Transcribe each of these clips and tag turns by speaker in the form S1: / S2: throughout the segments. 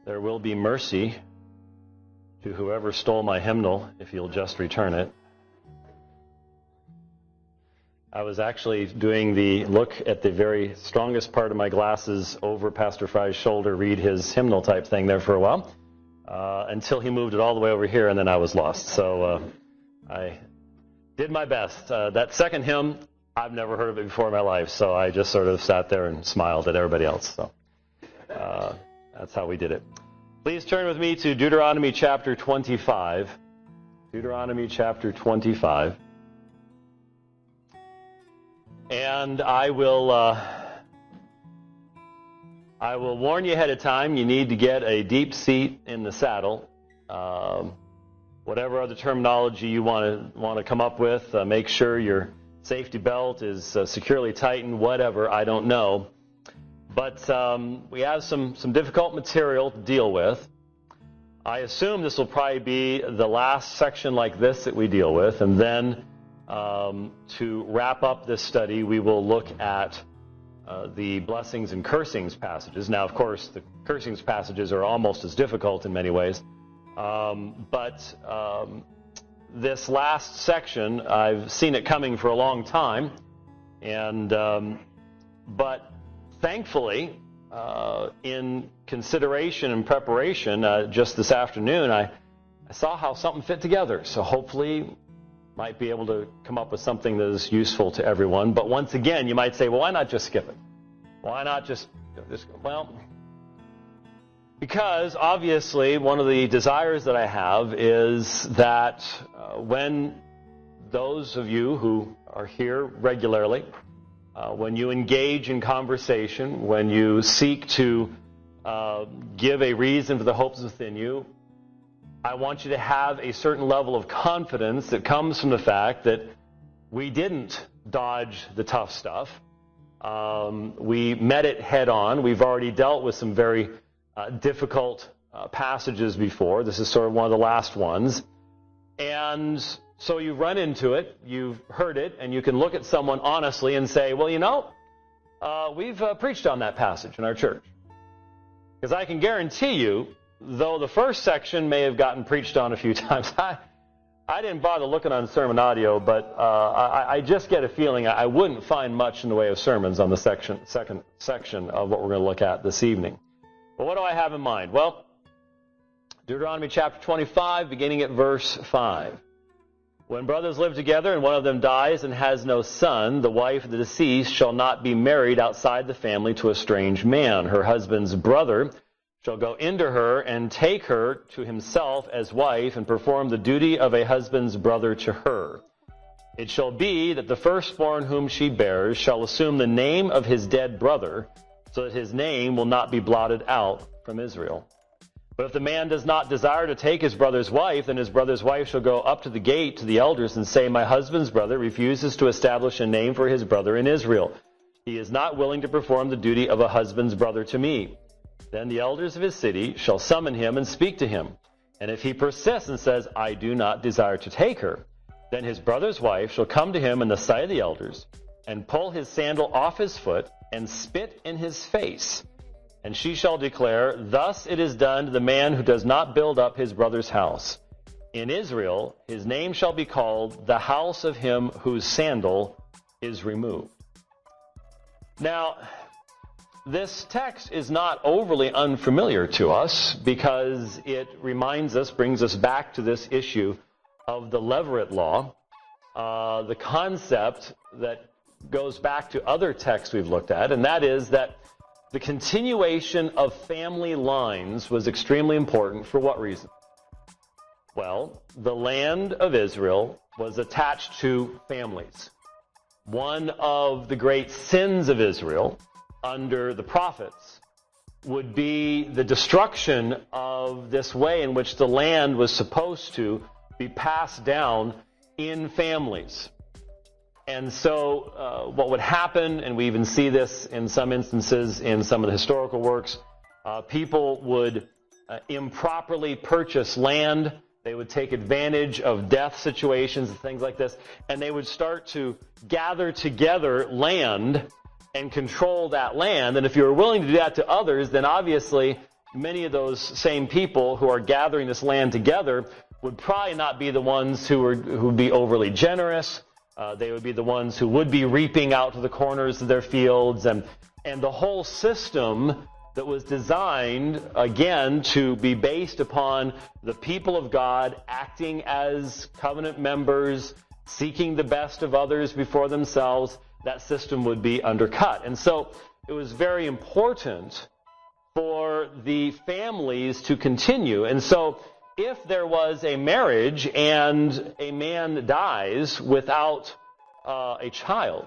S1: There will be mercy to whoever stole my hymnal if you'll just return it. I was actually doing the look at the very strongest part of my glasses over Pastor Fry's shoulder, read his hymnal type thing there for a while, until he moved it all the way over here, and then I was lost. So I did my best. That second hymn, I've never heard of it before in my life, so I just sort of sat there and smiled at everybody else. So that's how we did it. Please turn with me to Deuteronomy chapter 25. Deuteronomy chapter 25. And I will warn you ahead of time, you need to get a deep seat in the saddle. Whatever other terminology you want to come up with, make sure your safety belt is securely tightened, whatever, I don't know. But we have some difficult material to deal with. I assume this will probably be the last section like this that we deal with, and then to wrap up this study, we will look at the blessings and cursings passages. Now, of course, the cursings passages are almost as difficult in many ways. But this last section, I've seen it coming for a long time. And but thankfully, in consideration and preparation, just this afternoon, I saw how something fit together. So hopefully might be able to come up with something that is useful to everyone. But once again, you might say, well, why not just skip it? Why not just well, because obviously one of the desires that I have is that when those of you who are here regularly, when you engage in conversation, when you seek to give a reason for the hopes within you, I want you to have a certain level of confidence that comes from the fact that we didn't dodge the tough stuff. We met it head on. We've already dealt with some very difficult passages before. This is sort of one of the last ones. And so you run into it, you've heard it, and you can look at someone honestly and say, well, you know, we've preached on that passage in our church. Because I can guarantee you, though the first section may have gotten preached on a few times, I didn't bother looking on sermon audio, but I just get a feeling I wouldn't find much in the way of sermons on the second section of what we're going to look at this evening. But what do I have in mind? Well, Deuteronomy chapter 25, beginning at verse 5. When brothers live together and one of them dies and has no son, the wife of the deceased shall not be married outside the family to a strange man. Her husband's brother shall go into her and take her to himself as wife and perform the duty of a husband's brother to her. It shall be that the firstborn whom she bears shall assume the name of his dead brother, so that his name will not be blotted out from Israel. But if the man does not desire to take his brother's wife, then his brother's wife shall go up to the gate to the elders and say, my husband's brother refuses to establish a name for his brother in Israel. He is not willing to perform the duty of a husband's brother to me. Then the elders of his city shall summon him and speak to him. And if he persists and says, I do not desire to take her, then his brother's wife shall come to him in the sight of the elders and pull his sandal off his foot and spit in his face. And she shall declare, thus it is done to the man who does not build up his brother's house. In Israel, his name shall be called the house of him whose sandal is removed. Now, this text is not overly unfamiliar to us because it reminds us, brings us back to this issue of the Levirate law, the concept that goes back to other texts we've looked at, and that is that the continuation of family lines was extremely important for what reason? Well, the land of Israel was attached to families. One of the great sins of Israel under the prophets would be the destruction of this way in which the land was supposed to be passed down in families. And so what would happen, and we even see this in some instances in some of the historical works, people would improperly purchase land. They would take advantage of death situations and things like this, and they would start to gather together land and control that land. And if you were willing to do that to others, then obviously many of those same people who are gathering this land together would probably not be the ones who would be overly generous. They would be the ones who would be reaping out to the corners of their fields, and the whole system that was designed, again, to be based upon the people of God acting as covenant members, seeking the best of others before themselves, that system would be undercut. And so it was very important for the families to continue. And so if there was a marriage and a man dies without a child,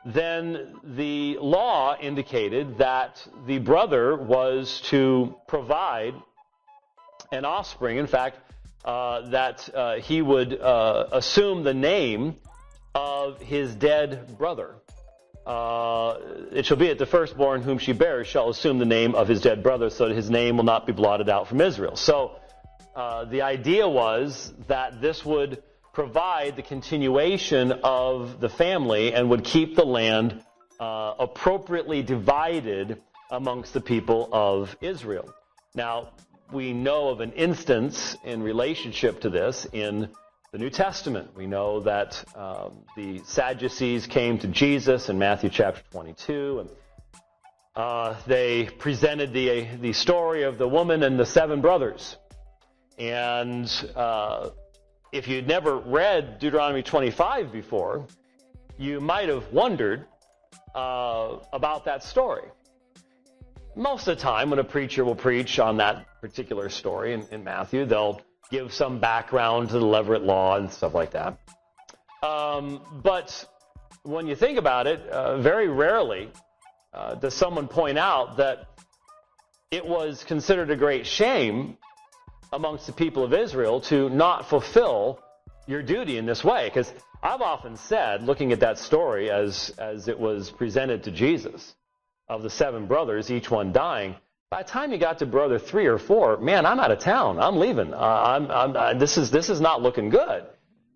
S1: then the law indicated that the brother was to provide an offspring. In fact, that he would assume the name of his dead brother. It shall be that the firstborn whom she bears shall assume the name of his dead brother, so that his name will not be blotted out from Israel. So the idea was that this would provide the continuation of the family and would keep the land appropriately divided amongst the people of Israel. Now, we know of an instance in relationship to this in the New Testament. We know that the Sadducees came to Jesus in Matthew chapter 22, and they presented the story of the woman and the 7 brothers. And if you'd never read Deuteronomy 25 before, you might have wondered about that story. Most of the time, when a preacher will preach on that particular story in Matthew, they'll give some background to the Levirate law and stuff like that. But when you think about it, very rarely does someone point out that it was considered a great shame amongst the people of Israel to not fulfill your duty in this way. Because I've often said, looking at that story as it was presented to Jesus, of the 7 brothers, each one dying, by the time you got to brother 3 or 4, man, I'm out of town. I'm leaving. This is not looking good.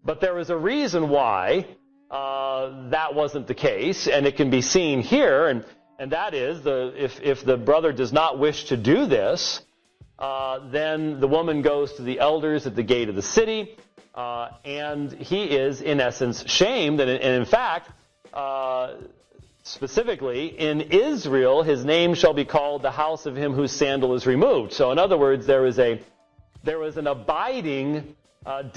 S1: But there was a reason why that wasn't the case, and it can be seen here, and that is if the brother does not wish to do this, then the woman goes to the elders at the gate of the city, and he is, in essence, shamed. And in fact, specifically, in Israel, his name shall be called the house of him whose sandal is removed. So in other words, there was an abiding